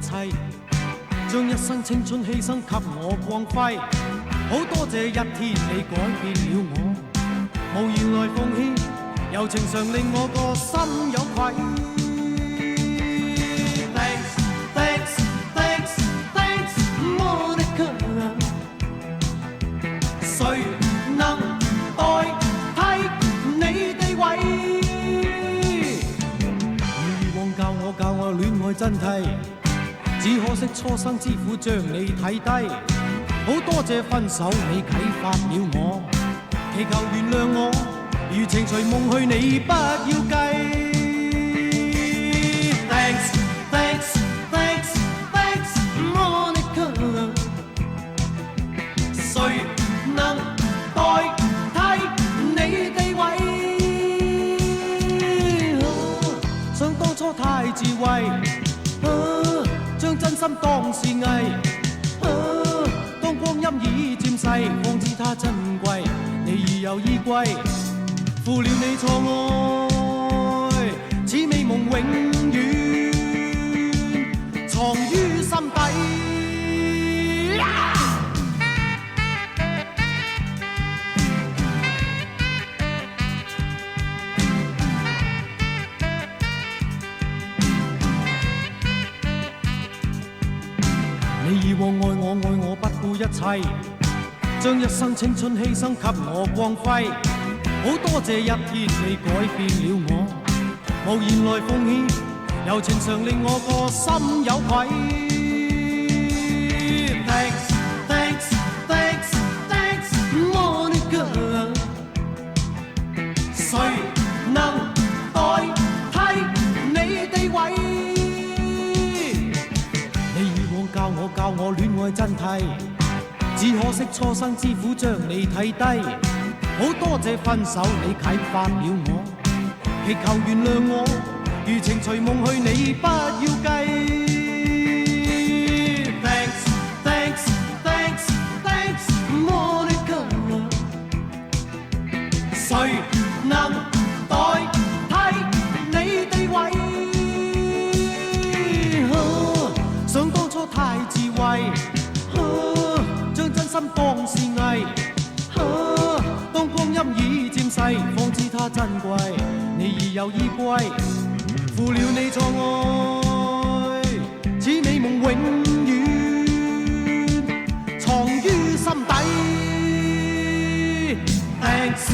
切，將一生青春犧牲給我光輝。好多謝一天你改變了我，無言來奉獻，柔情常令我個心有愧。Thanks, thanks, thanks, thanks, Monica。誰能代替你地位？以往教我戀愛真諦，只可惜初生之苦將你睇低。好多謝分手你啟發了我，祈求原諒我，如情隨夢去你不要計。Thanks, thanks, thanks, thanks, Monica。誰能代替你地位？想當初太智慧，將真心當是藝。當光陰已漸逝，方知它珍貴。你已有依歸，負了你錯愛，此美夢永遠藏於心底。你以往愛我不顧一切，將一生青春犧牲給我光輝。好多謝一天你改變了我，無言來奉獻，柔情常令我個心有愧。Thanks, thanks, thanks, thanks, Monica。誰能代替你地位？你以往教我戀愛真諦，只可惜初生之苦將你睇低。好多謝分手你啟發了我，祈求原諒我，如情隨夢去你不要計。Thanks, thanks, thanks, thanks, Monica。誰能代替你地位？想當初太智慧，將真心當是藝。當光陰已漸逝，方知它珍貴。你已有依歸，負了你錯愛，此美夢永遠藏於心底。Thanks。